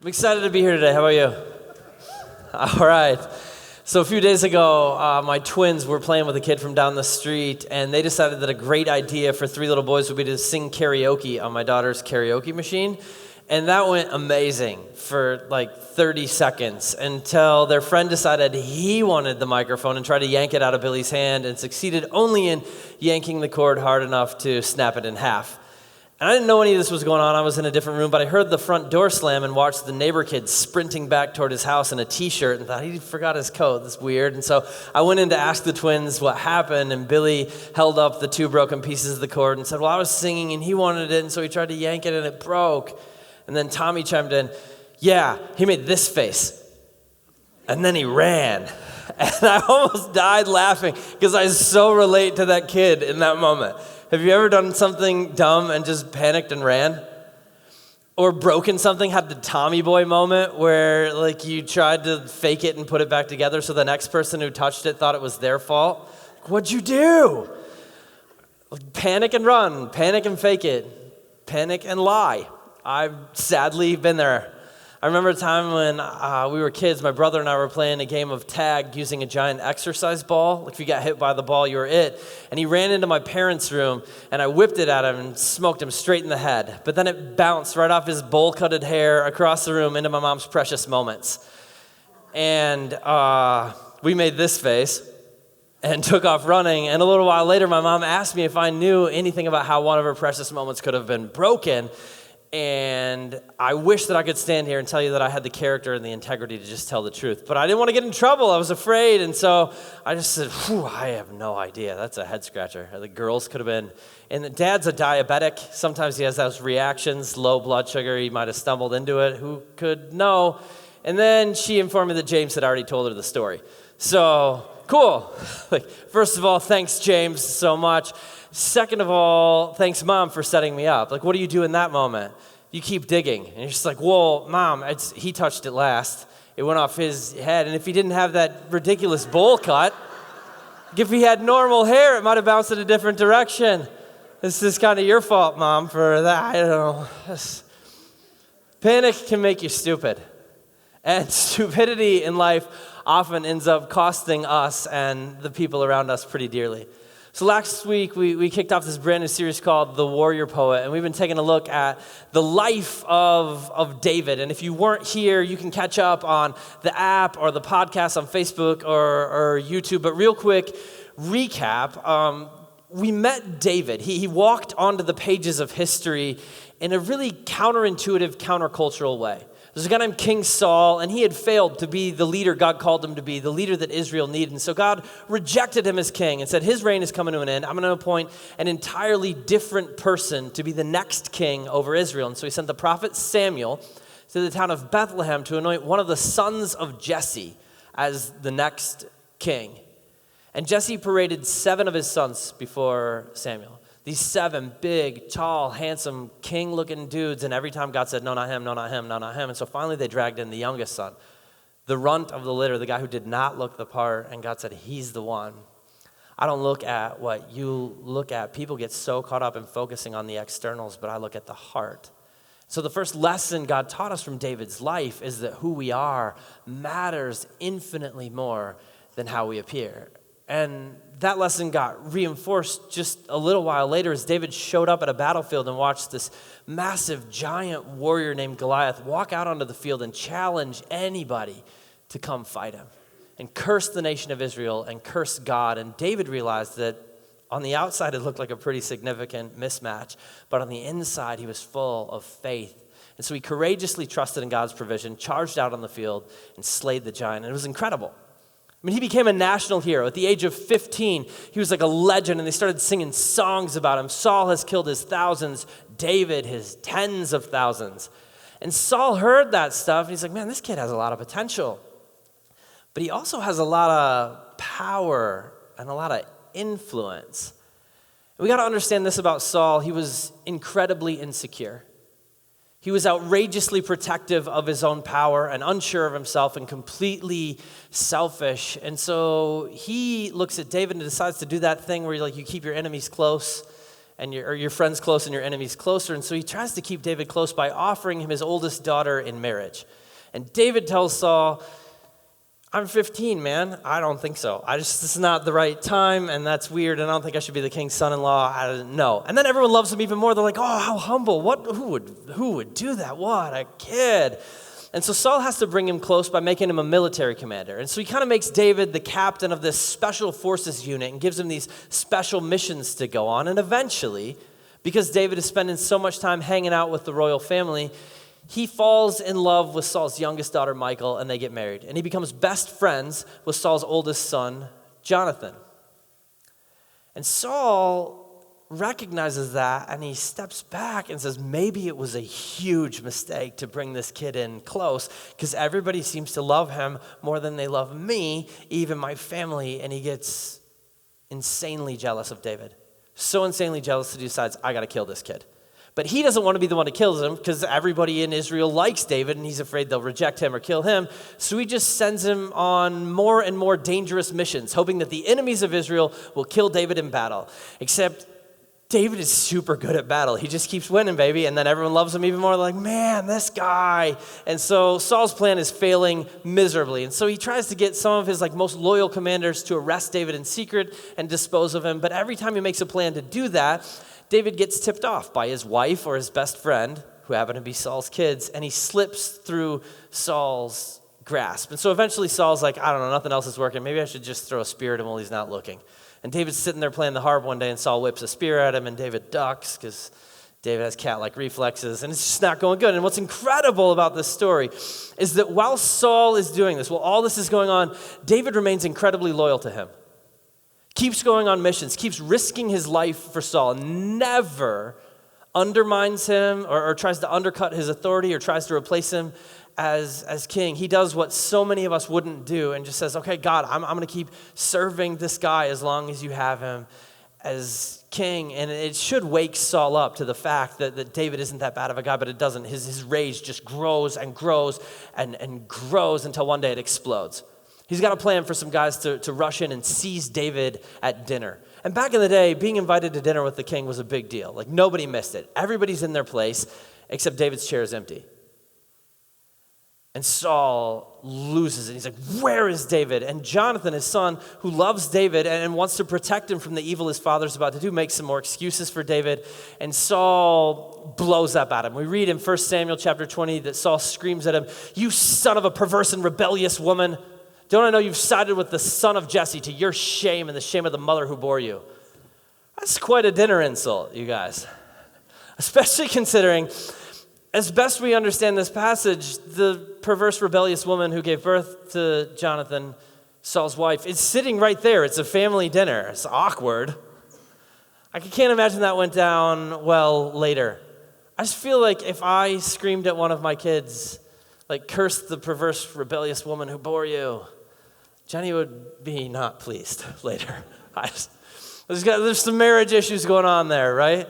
I'm excited to be here today. How about you? All right. So a few days ago, my twins were playing with a kid from down the street, and they decided that a great idea for three little boys would be to sing karaoke on my daughter's karaoke machine. And that went amazing for like 30 seconds until their friend decided he wanted the microphone and tried to yank it out of Billy's hand and succeeded only in yanking the cord hard enough to snap it in half. And I didn't know any of this was going on. I was in a different room, but I heard the front door slam and watched the neighbor kid sprinting back toward his house in a t-shirt and thought he forgot his coat. That's weird. And so I went in to ask the twins what happened, and Billy held up the two broken pieces of the cord and said, well, I was singing and he wanted it, and so he tried to yank it and it broke. And then Tommy chimed in, yeah, he made this face. And then he ran. And I almost died laughing because I so relate to that kid in that moment. Have you ever done something dumb and just panicked and ran? Or broken something, had the Tommy boy moment where like you tried to fake it and put it back together so the next person who touched it thought it was their fault? What'd you do? Panic and run, panic and fake it, panic and lie. I've sadly been there. I remember a time when we were kids, my brother and I were playing a game of tag using a giant exercise ball. Like if you got hit by the ball, you were it. And he ran into my parents' room, and I whipped it at him and smoked him straight in the head. But then it bounced right off his bowl-cutted hair across the room into my mom's precious moments. And we made this face and took off running. And a little while later, my mom asked me if I knew anything about how one of her precious moments could have been broken. And I wish that I could stand here and tell you that I had the character and the integrity to just tell the truth. But I didn't want to get in trouble. I was afraid. And so I just said, I have no idea. That's a head scratcher. The girls could have been. And the dad's a diabetic. Sometimes he has those reactions, low blood sugar. He might have stumbled into it. Who could know? And then she informed me that James had already told her the story. So, cool. First of all, thanks, James, so much. Second of all, thanks, Mom, for setting me up. What do you do in that moment? You keep digging. And you're just like, well, Mom, he touched it last. It went off his head. And if he didn't have that ridiculous bowl cut, if he had normal hair, it might have bounced in a different direction. This is kind of your fault, Mom, for that. I don't know. Panic can make you stupid. And stupidity in life often ends up costing us and the people around us pretty dearly. So last week, we kicked off this brand new series called The Warrior Poet, and we've been taking a look at the life of David. And if you weren't here, you can catch up on the app or the podcast on Facebook or YouTube. But real quick recap, we met David. He walked onto the pages of history in a really counterintuitive, countercultural way. There's a guy named King Saul, and he had failed to be the leader God called him to be, the leader that Israel needed. And so God rejected him as king and said, his reign is coming to an end. I'm going to appoint an entirely different person to be the next king over Israel. And so he sent the prophet Samuel to the town of Bethlehem to anoint one of the sons of Jesse as the next king. And Jesse paraded 7 of his sons before Samuel. These 7 big, tall, handsome, king-looking dudes, and every time God said, no, not him, no, not him, no, not him. And so finally they dragged in the youngest son, the runt of the litter, the guy who did not look the part, and God said, he's the one. I don't look at what you look at. People get so caught up in focusing on the externals, but I look at the heart. So the first lesson God taught us from David's life is that who we are matters infinitely more than how we appear. And that lesson got reinforced just a little while later as David showed up at a battlefield and watched this massive giant warrior named Goliath walk out onto the field and challenge anybody to come fight him and curse the nation of Israel and curse God. And David realized that on the outside it looked like a pretty significant mismatch, but on the inside he was full of faith. And so he courageously trusted in God's provision, charged out on the field, and slayed the giant. And it was incredible. He became a national hero. At the age of 15, he was like a legend, and they started singing songs about him. Saul has killed his thousands, David his tens of thousands. And Saul heard that stuff, and he's like, man, this kid has a lot of potential. But he also has a lot of power and a lot of influence. We got to understand this about Saul. He was incredibly insecure. He was outrageously protective of his own power and unsure of himself and completely selfish. And so he looks at David and decides to do that thing where you keep your enemies close and your friends close and your enemies closer. And so he tries to keep David close by offering him his oldest daughter in marriage. And David tells Saul, I'm 15, man. I don't think so. This is not the right time, and that's weird, and I don't think I should be the king's son-in-law. I don't know. And then everyone loves him even more. They're like, oh, how humble. Who would do that? What a kid. And so Saul has to bring him close by making him a military commander. And so he kind of makes David the captain of this special forces unit and gives him these special missions to go on. And eventually, because David is spending so much time hanging out with the royal family, he falls in love with Saul's youngest daughter, Michal, and they get married. And he becomes best friends with Saul's oldest son, Jonathan. And Saul recognizes that, and he steps back and says, maybe it was a huge mistake to bring this kid in close, because everybody seems to love him more than they love me, even my family. And he gets insanely jealous of David. So insanely jealous that he decides, I got to kill this kid. But he doesn't want to be the one who kills him because everybody in Israel likes David and he's afraid they'll reject him or kill him. So he just sends him on more and more dangerous missions, hoping that the enemies of Israel will kill David in battle. Except David is super good at battle. He just keeps winning, baby, and then everyone loves him even more. They're like, man, this guy. And so Saul's plan is failing miserably. And so he tries to get some of his most loyal commanders to arrest David in secret and dispose of him. But every time he makes a plan to do that, David gets tipped off by his wife or his best friend, who happen to be Saul's kids, and he slips through Saul's grasp. And so eventually Saul's like, I don't know, nothing else is working. Maybe I should just throw a spear at him while he's not looking. And David's sitting there playing the harp one day, and Saul whips a spear at him, and David ducks because David has cat-like reflexes, and it's just not going good. And what's incredible about this story is that while Saul is doing this, while all this is going on, David remains incredibly loyal to him. Keeps going on missions, keeps risking his life for Saul, never undermines him or tries to undercut his authority or tries to replace him as king. He does what so many of us wouldn't do and just says, okay, God, I'm going to keep serving this guy as long as you have him as king. And it should wake Saul up to the fact that David isn't that bad of a guy, but it doesn't. His rage just grows and grows and grows until one day it explodes. He's got a plan for some guys to rush in and seize David at dinner. And back in the day, being invited to dinner with the king was a big deal. Nobody missed it. Everybody's in their place, except David's chair is empty. And Saul loses it. He's like, where is David? And Jonathan, his son, who loves David and wants to protect him from the evil his father's about to do, makes some more excuses for David. And Saul blows up at him. We read in 1 Samuel chapter 20 that Saul screams at him, you son of a perverse and rebellious woman. Don't I know you've sided with the son of Jesse to your shame and the shame of the mother who bore you? That's quite a dinner insult, you guys. Especially considering, as best we understand this passage, the perverse, rebellious woman who gave birth to Jonathan, Saul's wife, is sitting right there. It's a family dinner. It's awkward. I can't imagine that went down well later. I just feel like if I screamed at one of my kids, curse the perverse, rebellious woman who bore you, Jenny would be not pleased later. There's some marriage issues going on there, right?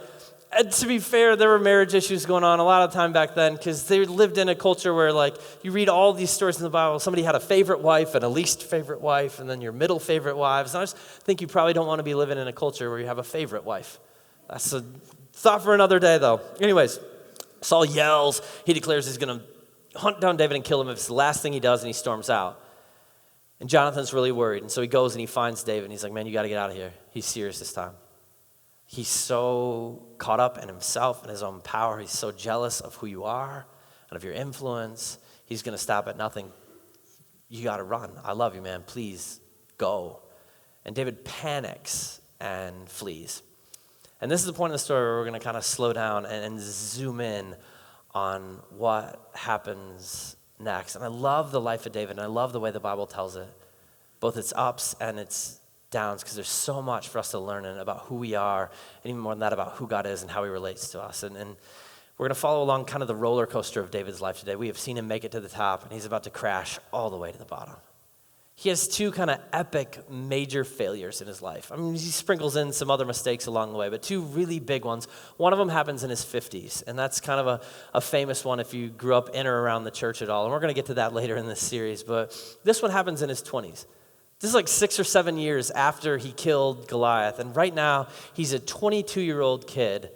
And to be fair, there were marriage issues going on a lot of time back then because they lived in a culture where, you read all these stories in the Bible. Somebody had a favorite wife and a least favorite wife and then your middle favorite wives. And I just think you probably don't want to be living in a culture where you have a favorite wife. That's a thought for another day, though. Anyways, Saul yells. He declares he's going to hunt down David and kill him if it's the last thing he does, and he storms out. And Jonathan's really worried, and so he goes and he finds David, and he's like, man, you got to get out of here. He's serious this time. He's so caught up in himself and his own power. He's so jealous of who you are and of your influence. He's going to stop at nothing. You got to run. I love you, man. Please go. And David panics and flees. And this is the point of the story where we're going to kind of slow down and zoom in on what happens next. And I love the life of David, and I love the way the Bible tells it, both its ups and its downs, because there's so much for us to learn about who we are, and even more than that, about who God is and how he relates to us. And we're going to follow along kind of the roller coaster of David's life today. We have seen him make it to the top, and he's about to crash all the way to the bottom. He has two kind of epic major failures in his life. I mean, he sprinkles in some other mistakes along the way, but two really big ones. One of them happens in his 50s, and that's kind of a famous one if you grew up in or around the church at all. And we're going to get to that later in this series, but this one happens in his 20s. This is like 6 or 7 years after he killed Goliath. And right now, he's a 22-year-old kid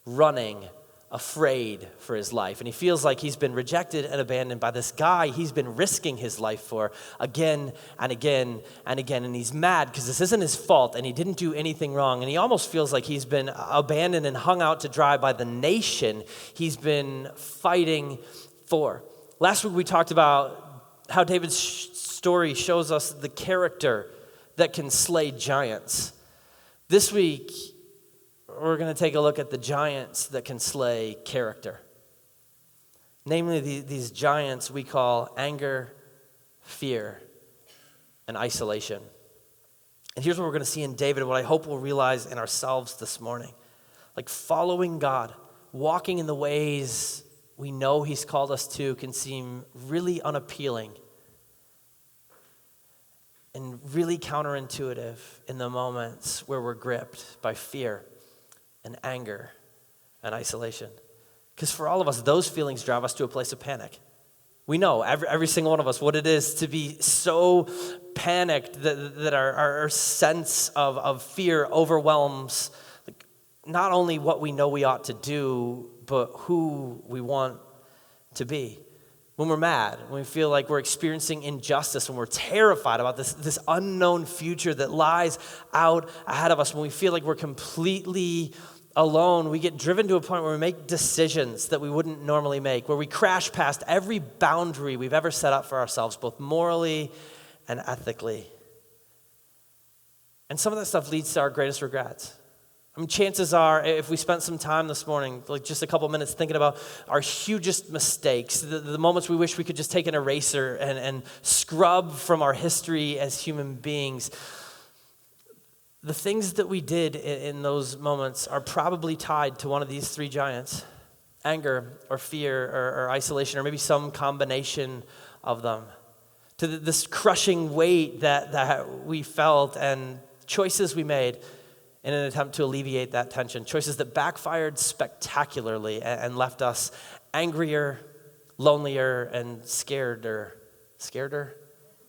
running, afraid for his life. And he feels like he's been rejected and abandoned by this guy he's been risking his life for again and again and again. And he's mad because this isn't his fault and he didn't do anything wrong. And he almost feels like he's been abandoned and hung out to dry by the nation he's been fighting for. Last week we talked about how David's story shows us the character that can slay giants. This week, we're going to take a look at the giants that can slay character. Namely, these giants we call anger, fear, and isolation. And here's what we're going to see in David, what I hope we'll realize in ourselves this morning. Like following God, walking in the ways we know he's called us to can seem really unappealing and really counterintuitive in the moments where we're gripped by fear and anger and isolation. Because for all of us, those feelings drive us to a place of panic. We know, every single one of us, what it is to be so panicked that our sense of fear overwhelms not only what we know we ought to do, but who we want to be. When we're mad, when we feel like we're experiencing injustice, when we're terrified about this unknown future that lies out ahead of us, when we feel like we're completely alone, we get driven to a point where we make decisions that we wouldn't normally make, where we crash past every boundary we've ever set up for ourselves, both morally and ethically. And some of that stuff leads to our greatest regrets. I mean, chances are, if we spent some time this morning, like just a couple minutes thinking about our hugest mistakes, the moments we wish we could just take an eraser and scrub from our history as human beings, the things that we did in those moments are probably tied to one of these three giants: anger or fear or isolation, or maybe some combination of them. To this crushing weight that we felt and choices we made in an attempt to alleviate that tension. Choices that backfired spectacularly and left us angrier, lonelier, and scareder. Scareder?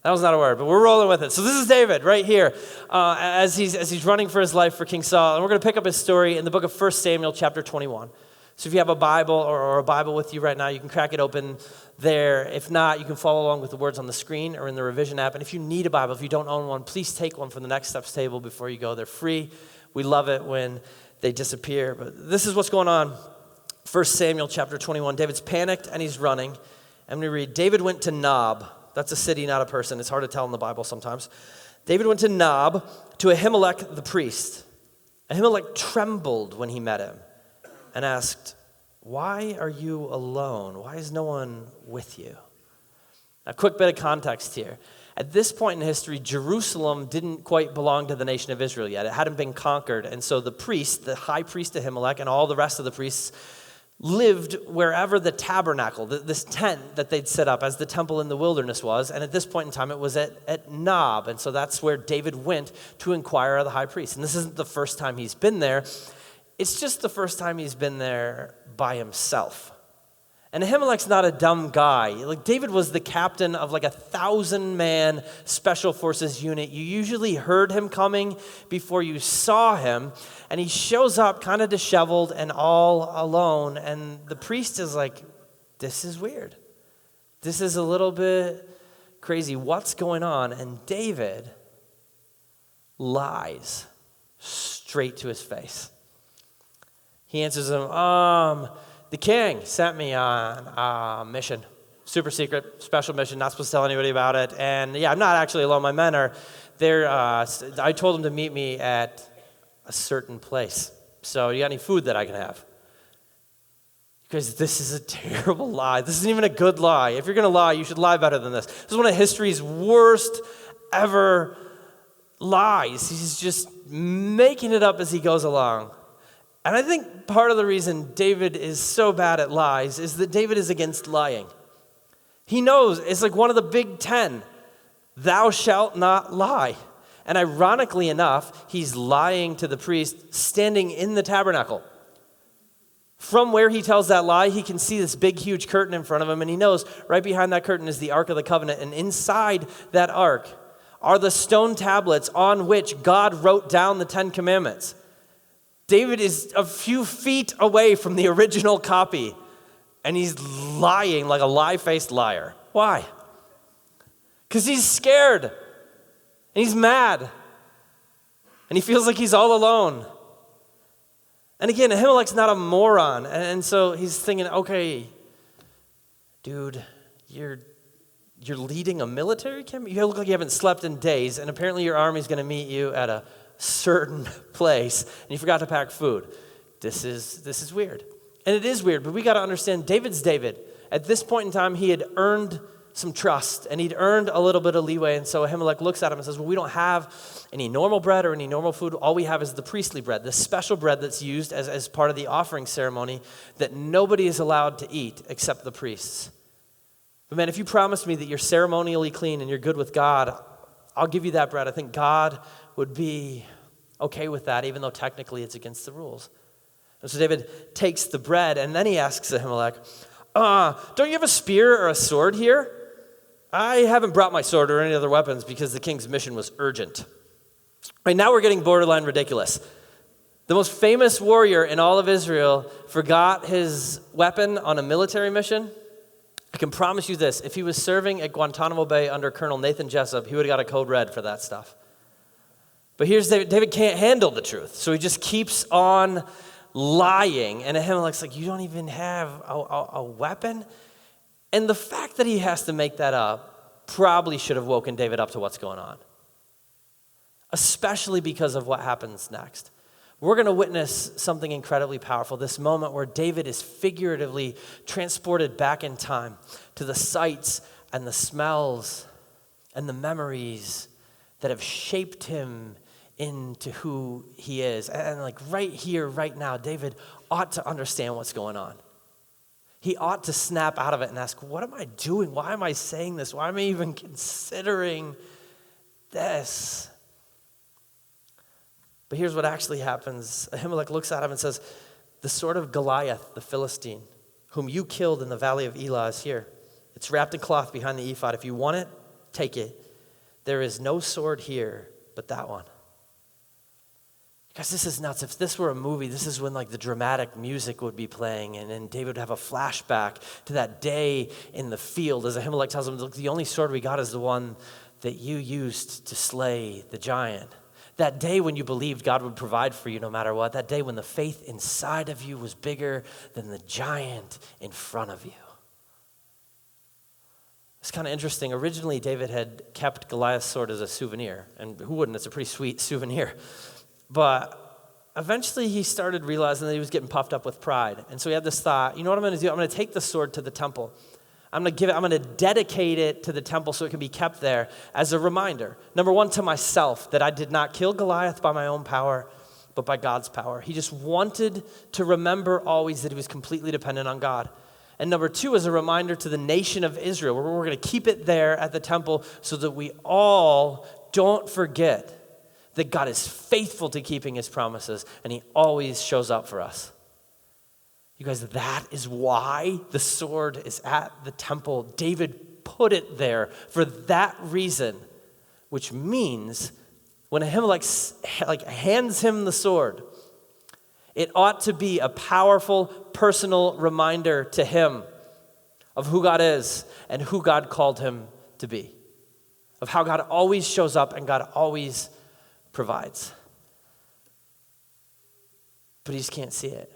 That was not a word, but we're rolling with it. So this is David right here as he's running for his life for King Saul. And we're going to pick up his story in the book of 1 Samuel chapter 21. So if you have a Bible or a Bible with you right now, you can crack it open there. If not, you can follow along with the words on the screen or in the revision app. And if you need a Bible, if you don't own one, please take one from the Next Steps table before you go. They're free. We love it when they disappear. But this is what's going on. 1 Samuel chapter 21. David's panicked and he's running. I'm going to read, David went to Nob. That's a city, not a person. It's hard to tell in the Bible sometimes. David went to Nob, to Ahimelech the priest. Ahimelech trembled when he met him and asked, "Why are you alone? Why is no one with you?" A quick bit of context here. At this point in history, Jerusalem didn't quite belong to the nation of Israel yet. It hadn't been conquered. And so the priest, the high priest Ahimelech, and all the rest of the priests lived wherever the tabernacle, this tent that they'd set up as the temple in the wilderness was. And at this point in time, it was at Nob. And so that's where David went to inquire of the high priest. And this isn't the first time he's been there. It's just the first time he's been there by himself. And Ahimelech's not a dumb guy. Like, David was the captain of like 1,000-man special forces unit. You usually heard him coming before you saw him. And he shows up kind of disheveled and all alone. And the priest is like, this is weird. This is a little bit crazy. What's going on? And David lies straight to his face. He answers him, the king sent me on a mission, super secret, special mission, not supposed to tell anybody about it. And yeah, I'm not actually alone. My men are there. I told them to meet me at a certain place. So you got any food that I can have? Because this is a terrible lie. This isn't even a good lie. If you're going to lie, you should lie better than this. This is one of history's worst ever lies. He's just making it up as he goes along. And I think part of the reason David is so bad at lies is that David is against lying. He knows it's like one of the big 10. Thou shalt not lie. And ironically enough, he's lying to the priest standing in the tabernacle. From where he tells that lie, he can see this big, huge curtain in front of him, and he knows right behind that curtain is the Ark of the Covenant. And inside that ark are the stone tablets on which God wrote down the 10 Commandments. David is a few feet away from the original copy, and he's lying like a lie-faced liar. Why? Because he's scared, and he's mad, and he feels like he's all alone. And again, Ahimelech's not a moron, and so he's thinking, okay, dude, you're leading a military campaign? You look like you haven't slept in days, and apparently your army's going to meet you at a certain place, and you forgot to pack food. This is weird. And it is weird, but we got to understand David's David. At this point in time, he had earned some trust, and he'd earned a little bit of leeway, and so Ahimelech looks at him and says, well, we don't have any normal bread or any normal food. All we have is the priestly bread, the special bread that's used as part of the offering ceremony that nobody is allowed to eat except the priests. But man, if you promise me that you're ceremonially clean and you're good with God, I'll give you that bread. I think God would be okay with that, even though technically it's against the rules. And so David takes the bread, and then he asks Ahimelech, don't you have a spear or a sword here? I haven't brought my sword or any other weapons because the king's mission was urgent. Right now we're getting borderline ridiculous. The most famous warrior in all of Israel forgot his weapon on a military mission. I can promise you this, if he was serving at Guantanamo Bay under Colonel Nathan Jessup, he would have got a code red for that stuff. But here's David. David can't handle the truth, so he just keeps on lying. And Ahimelech's like, you don't even have a weapon? And the fact that he has to make that up probably should have woken David up to what's going on, especially because of what happens next. We're going to witness something incredibly powerful, this moment where David is figuratively transported back in time to the sights and the smells and the memories that have shaped him into who he is. And like right here, right now, David ought to understand what's going on. He ought to snap out of it and ask, what am I doing? Why am I saying this? Why am I even considering this? But here's what actually happens. Ahimelech looks at him and says, the sword of Goliath, the Philistine, whom you killed in the valley of Elah, is here. It's wrapped in cloth behind the ephod. If you want it, take it. There is no sword here but that one. Guys, this is nuts. If this were a movie, this is when like the dramatic music would be playing, and David would have a flashback to that day in the field as Ahimelech tells him, look, the only sword we got is the one that you used to slay the giant. That day when you believed God would provide for you no matter what. That day when the faith inside of you was bigger than the giant in front of you. It's kind of interesting. Originally, David had kept Goliath's sword as a souvenir. And who wouldn't? It's a pretty sweet souvenir. But eventually he started realizing that he was getting puffed up with pride. And so he had this thought, you know what I'm going to do? I'm going to take the sword to the temple. I'm going to dedicate it to the temple so it can be kept there as a reminder. Number one, to myself, that I did not kill Goliath by my own power, but by God's power. He just wanted to remember always that he was completely dependent on God. And number two, as a reminder to the nation of Israel, where we're going to keep it there at the temple so that we all don't forget that God is faithful to keeping his promises, and he always shows up for us. You guys, that is why the sword is at the temple. David put it there for that reason, which means when Ahimelech hands him the sword, it ought to be a powerful personal reminder to him of who God is and who God called him to be, of how God always shows up and God always provides. But he just can't see it.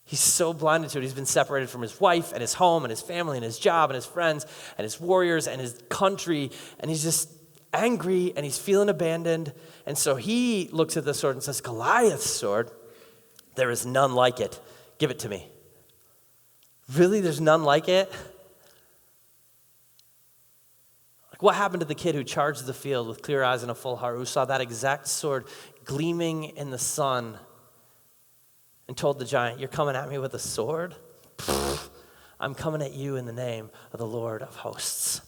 He's so blinded to it. He's been separated from his wife and his home and his family and his job and his friends and his warriors and his country. And he's just angry and he's feeling abandoned. And so he looks at the sword and says, Goliath's sword, there is none like it. Give it to me. Really? There's none like it? Like what happened to the kid who charged the field with clear eyes and a full heart, who saw that exact sword gleaming in the sun and told the giant, you're coming at me with a sword? I'm coming at you in the name of the Lord of hosts.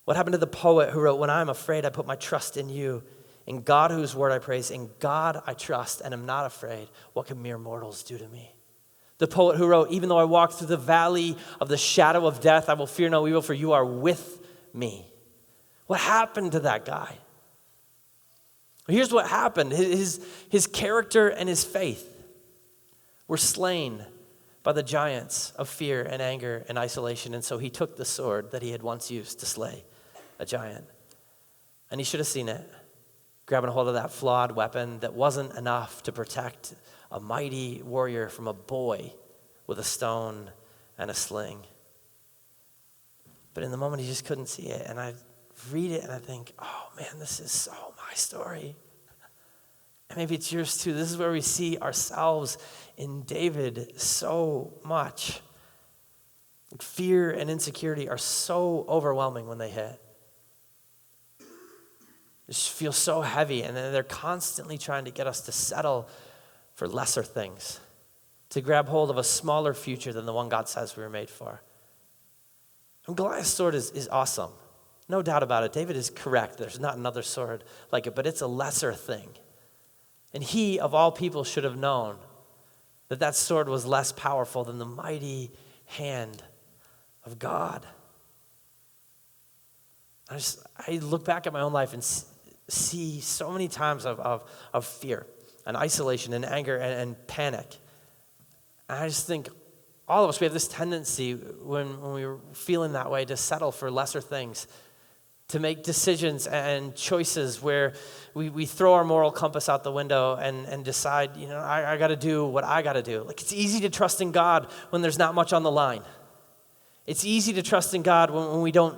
What happened to the poet who wrote, when I'm afraid, I put my trust in you. In God whose word I praise, in God I trust and am not afraid. What can mere mortals do to me? The poet who wrote, even though I walk through the valley of the shadow of death, I will fear no evil, for you are with me. What happened to that guy? Here's what happened. His character and his faith were slain by the giants of fear and anger and isolation. And so he took the sword that he had once used to slay a giant. And he should have seen it, grabbing a hold of that flawed weapon that wasn't enough to protect a mighty warrior from a boy with a stone and a sling. But in the moment, he just couldn't see it. And I read it and I think, oh man, this is so my story. And maybe it's yours too. This is where we see ourselves in David so much. Fear and insecurity are so overwhelming when they hit. It just feels so heavy, and then they're constantly trying to get us to settle for lesser things, to grab hold of a smaller future than the one God says we were made for. And Goliath's sword is awesome. No doubt about it. David is correct. There's not another sword like it, but it's a lesser thing. And he, of all people, should have known that that sword was less powerful than the mighty hand of God. I look back at my own life and see so many times of fear and isolation and anger and panic. And I just think all of us, we have this tendency when we're feeling that way to settle for lesser things, to make decisions and choices where we throw our moral compass out the window and decide, I got to do what I got to do. Like, it's easy to trust in God when there's not much on the line. It's easy to trust in God when we don't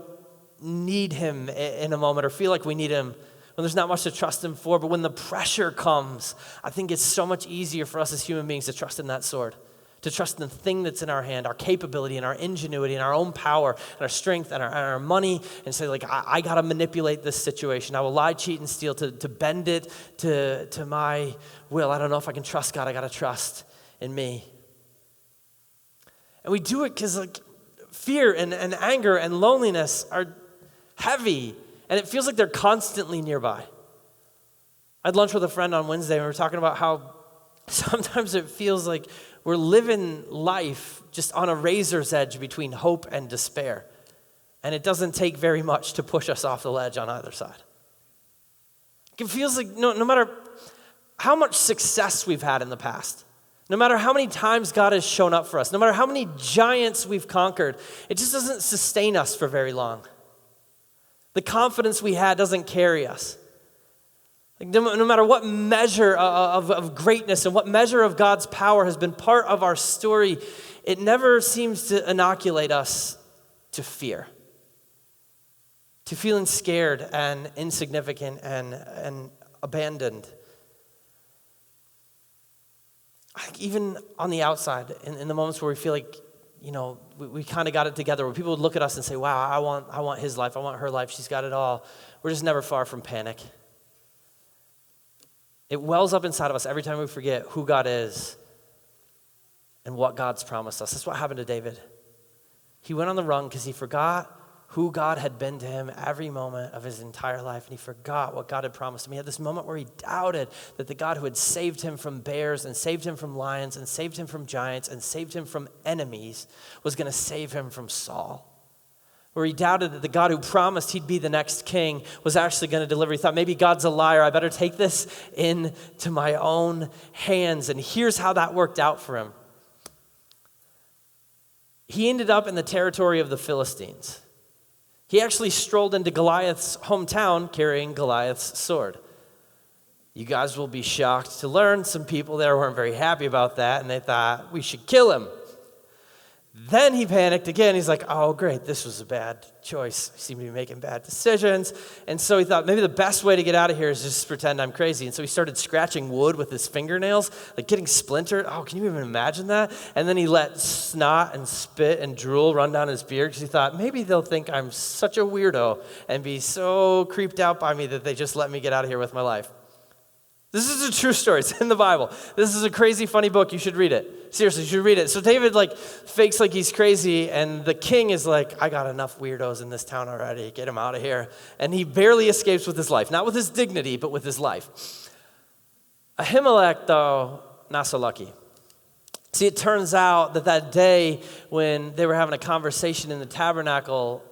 need him in a moment or feel like we need him, when there's not much to trust him for. But when the pressure comes, I think it's so much easier for us as human beings to trust in that sword, to trust in the thing that's in our hand, our capability and our ingenuity and our own power and our strength and our money, and say, like, I got to manipulate this situation. I will lie, cheat, and steal to bend it to my will. I don't know if I can trust God. I got to trust in me. And we do it because, like, fear and anger and loneliness are heavy, and it feels like they're constantly nearby. I had lunch with a friend on Wednesday, and we were talking about how sometimes it feels like we're living life just on a razor's edge between hope and despair. And it doesn't take very much to push us off the ledge on either side. It feels like no matter how much success we've had in the past, no matter how many times God has shown up for us, no matter how many giants we've conquered, it just doesn't sustain us for very long. The confidence we had doesn't carry us. Like, no matter what measure of greatness and what measure of God's power has been part of our story, it never seems to inoculate us to fear, to feeling scared and insignificant and abandoned. Even on the outside, in the moments where we feel like, we kind of got it together, where people would look at us and say, wow, I want his life, I want her life, she's got it all. We're just never far from panic. It wells up inside of us every time we forget who God is and what God's promised us. That's what happened to David. He went on the run because he forgot who God had been to him every moment of his entire life, and he forgot what God had promised him. He had this moment where he doubted that the God who had saved him from bears and saved him from lions and saved him from giants and saved him from enemies was going to save him from Saul. Where he doubted that the God who promised he'd be the next king was actually going to deliver. He thought, maybe God's a liar. I better take this into my own hands. And here's how that worked out for him. He ended up in the territory of the Philistines. He actually strolled into Goliath's hometown carrying Goliath's sword. You guys will be shocked to learn some people there weren't very happy about that, and they thought, we should kill him. Then he panicked again. He's like, oh, great, this was a bad choice. I seem to be making bad decisions. And so he thought, maybe the best way to get out of here is just pretend I'm crazy. And so he started scratching wood with his fingernails, like getting splintered. Oh, can you even imagine that? And then he let snot and spit and drool run down his beard because he thought, maybe they'll think I'm such a weirdo and be so creeped out by me that they just let me get out of here with my life. This is a true story. It's in the Bible. This is a crazy, funny book. You should read it. Seriously, you should read it. So David, fakes like he's crazy, and the king is like, I got enough weirdos in this town already. Get him out of here. And he barely escapes with his life. Not with his dignity, but with his life. Ahimelech, though, not so lucky. See, it turns out that day when they were having a conversation in the tabernacle,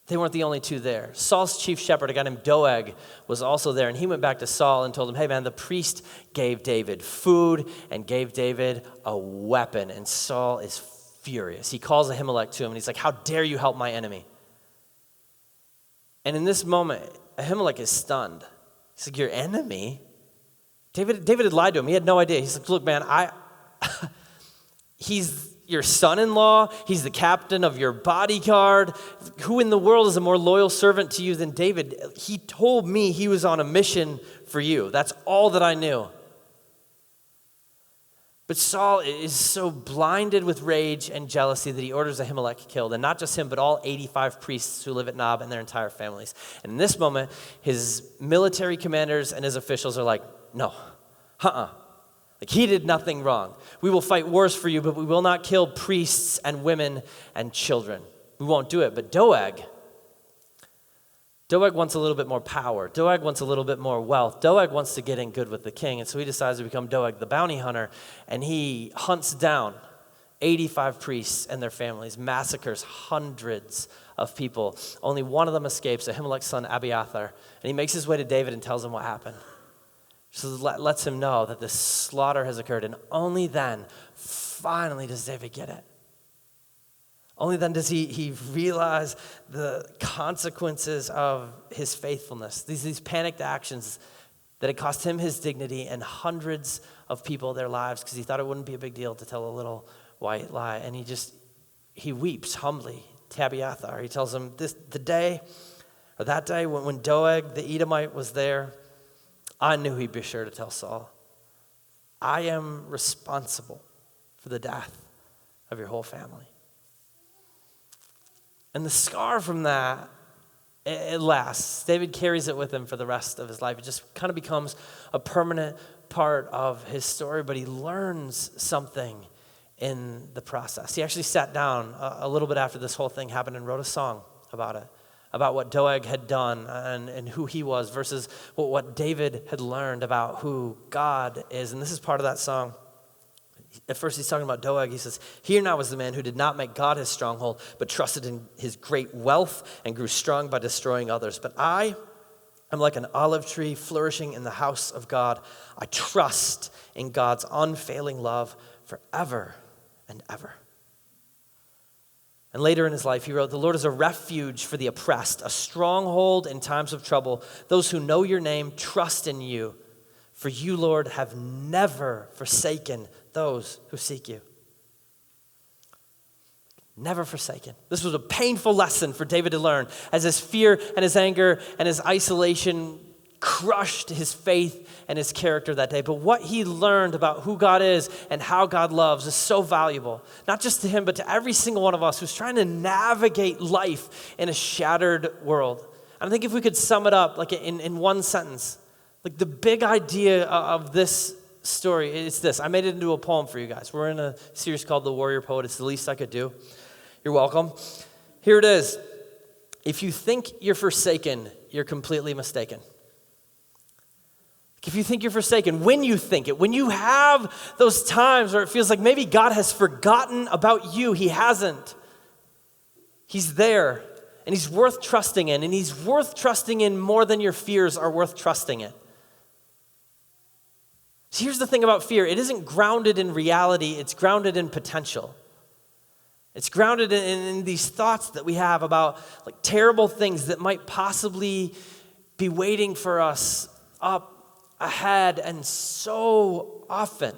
They weren't the only two there. Saul's chief shepherd, a guy named Doeg, was also there, and he went back to Saul and told him, hey man, the priest gave David food and gave David a weapon, and Saul is furious. He calls Ahimelech to him, and he's like, how dare you help my enemy? And in this moment, Ahimelech is stunned. He's like, your enemy? David had lied to him. He had no idea. He's like, look man, he's your son-in-law, he's the captain of your bodyguard. Who in the world is a more loyal servant to you than David? He told me he was on a mission for you. That's all that I knew. But Saul is so blinded with rage and jealousy that he orders Ahimelech killed. And not just him, but all 85 priests who live at Nob and their entire families. And in this moment, his military commanders and his officials are like, no, Like he did nothing wrong. We will fight wars for you, but we will not kill priests and women and children. We won't do it. But Doeg wants a little bit more power. Doeg wants a little bit more wealth. Doeg wants to get in good with the king. And so he decides to become Doeg the bounty hunter. And he hunts down 85 priests and their families, massacres hundreds of people. Only one of them escapes, Ahimelech's son Abiathar. And he makes his way to David and tells him what happened. So lets him know that this slaughter has occurred. And only then, finally, does David get it. Only then does he realize the consequences of his faithfulness. These panicked actions that had cost him his dignity and hundreds of people their lives because he thought it wouldn't be a big deal to tell a little white lie. And he weeps humbly to Abiathar. He tells him that day when Doeg the Edomite was there, I knew he'd be sure to tell Saul, I am responsible for the death of your whole family. And the scar from that, it lasts. David carries it with him for the rest of his life. It just kind of becomes a permanent part of his story, but he learns something in the process. He actually sat down a little bit after this whole thing happened and wrote a song about it, about what Doeg had done and who he was versus what David had learned about who God is. And this is part of that song. At first he's talking about Doeg. He says, here now is the man who did not make God his stronghold, but trusted in his great wealth and grew strong by destroying others. But I am like an olive tree flourishing in the house of God. I trust in God's unfailing love forever and ever. And later in his life, he wrote, the Lord is a refuge for the oppressed, a stronghold in times of trouble. Those who know your name trust in you. For you, Lord, have never forsaken those who seek you. Never forsaken. This was a painful lesson for David to learn as his fear and his anger and his isolation crushed his faith and his character that day. But what he learned about who God is and how God loves is so valuable, not just to him, but to every single one of us who's trying to navigate life in a shattered world. I think if we could sum it up like in one sentence, like the big idea of this story is this. I made it into a poem for you guys. We're in a series called The Warrior Poet. It's the least I could do. You're welcome. Here it is. If you think you're forsaken, you're completely mistaken. If you think you're forsaken, when you think it, when you have those times where it feels like maybe God has forgotten about you, he hasn't. He's there, and he's worth trusting in, and he's worth trusting in more than your fears are worth trusting in. So here's the thing about fear. It isn't grounded in reality, it's grounded in potential. It's grounded in these thoughts that we have about like terrible things that might possibly be waiting for us up ahead. And so often,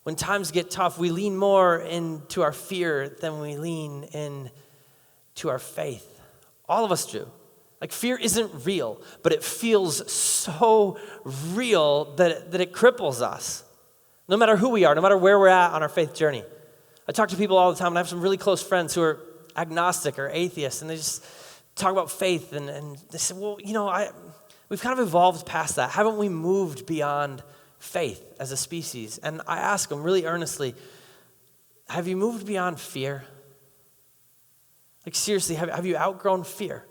when times get tough, we lean more into our fear than we lean into our faith. All of us do. Like fear isn't real, but it feels so real that it cripples us. No matter who we are, no matter where we're at on our faith journey. I talk to people all the time, and I have some really close friends who are agnostic or atheists, and they just talk about faith, and they say, well, we've kind of evolved past that. Haven't we moved beyond faith as a species? And I ask them really earnestly, have you moved beyond fear? Like seriously, have you outgrown fear?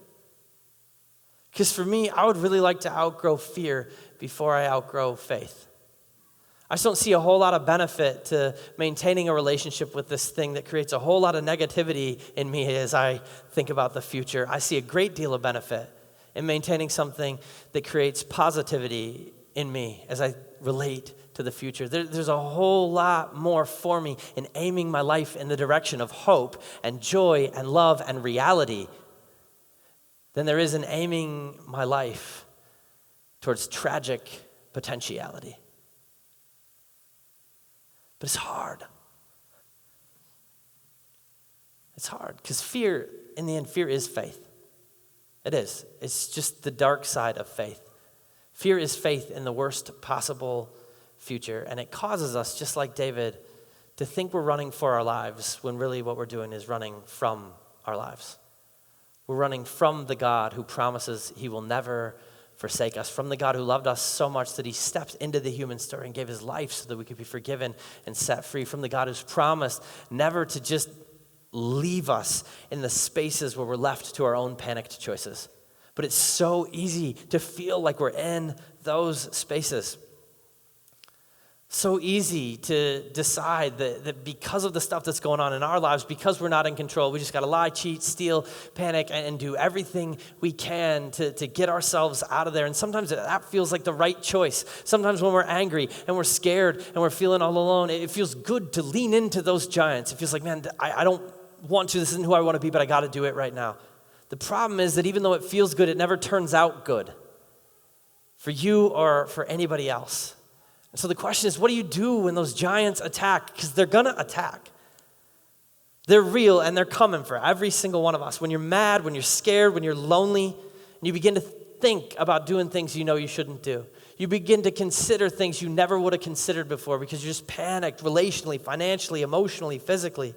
Because for me, I would really like to outgrow fear before I outgrow faith. I just don't see a whole lot of benefit to maintaining a relationship with this thing that creates a whole lot of negativity in me as I think about the future. I see a great deal of benefit in maintaining something that creates positivity in me as I relate to the future. There's a whole lot more for me in aiming my life in the direction of hope and joy and love and reality than there is in aiming my life towards tragic potentiality. But it's hard. It's hard because fear, in the end, fear is faith. It is. It's just the dark side of faith. Fear is faith in the worst possible future, and it causes us, just like David, to think we're running for our lives when really what we're doing is running from our lives. We're running from the God who promises he will never forsake us, from the God who loved us so much that he stepped into the human story and gave his life so that we could be forgiven and set free, from the God who's promised never to just leave us in the spaces where we're left to our own panicked choices. But it's so easy to feel like we're in those spaces. So easy to decide that because of the stuff that's going on in our lives, because we're not in control, we just got to lie, cheat, steal, panic, and do everything we can to get ourselves out of there. And sometimes that feels like the right choice. Sometimes when we're angry and we're scared and we're feeling all alone, it feels good to lean into those giants. It feels like, man, I don't want to. This isn't who I want to be, but I got to do it right now. The problem is that even though it feels good, it never turns out good for you or for anybody else. And so the question is, what do you do when those giants attack? Because they're going to attack. They're real and they're coming for every single one of us. When you're mad, when you're scared, when you're lonely, and you begin to think about doing things you know you shouldn't do. You begin to consider things you never would have considered before because you're just panicked relationally, financially, emotionally, physically.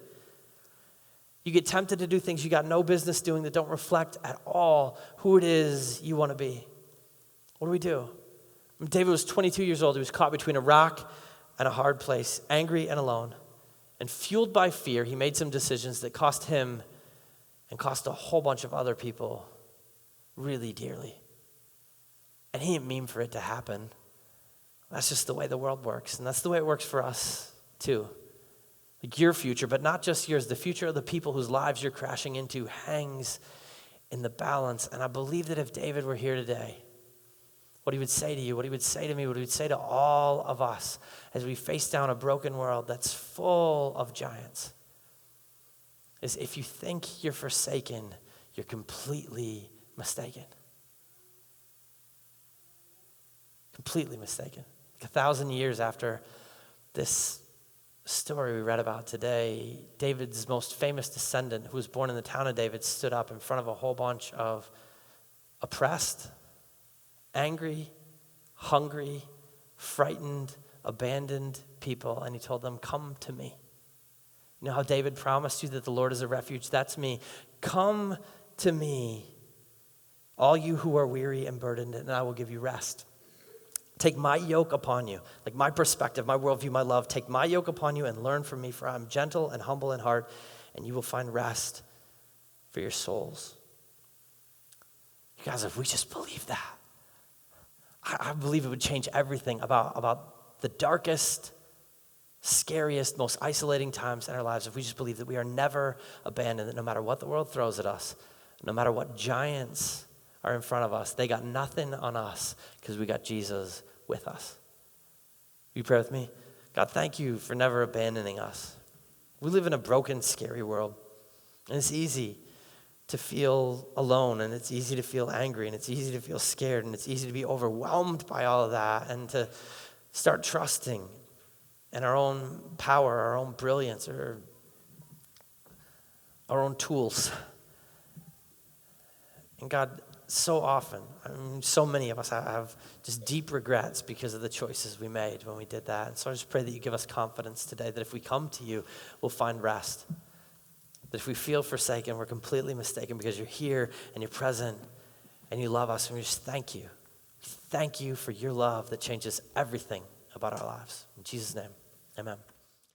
You get tempted to do things you got no business doing that don't reflect at all who it is you want to be. What do we do? When David was 22 years old, he was caught between a rock and a hard place, angry and alone. And fueled by fear, he made some decisions that cost him and cost a whole bunch of other people really dearly. And he didn't mean for it to happen. That's just the way the world works. And that's the way it works for us, too. Like your future, but not just yours. The future of the people whose lives you're crashing into hangs in the balance. And I believe that if David were here today, what he would say to you, what he would say to me, what he would say to all of us as we face down a broken world that's full of giants is if you think you're forsaken, you're completely mistaken. Completely mistaken. Like 1,000 years after this story we read about today, David's most famous descendant, who was born in the town of David, stood up in front of a whole bunch of oppressed, angry, hungry, frightened, abandoned people, and he told them, come to me. You know how David promised you that the Lord is a refuge? That's me. Come to me, all you who are weary and burdened, and I will give you rest. Take my yoke upon you, like my perspective, my worldview, my love. Take my yoke upon you and learn from me, for I am gentle and humble in heart, and you will find rest for your souls. You guys, if we just believe that, I believe it would change everything about the darkest, scariest, most isolating times in our lives if we just believe that we are never abandoned, that no matter what the world throws at us, no matter what giants are in front of us, they got nothing on us because we got Jesus with us. Will you pray with me? God, thank you for never abandoning us. We live in a broken, scary world, and it's easy to feel alone, and it's easy to feel angry, and it's easy to feel scared, and it's easy to be overwhelmed by all of that, and to start trusting in our own power, our own brilliance, or our own tools. And God, so often, so many of us have just deep regrets because of the choices we made when we did that. And so I just pray that you give us confidence today that if we come to you, we'll find rest. That if we feel forsaken, we're completely mistaken because you're here and you're present and you love us. And we just thank you. Thank you for your love that changes everything about our lives. In Jesus' name, amen.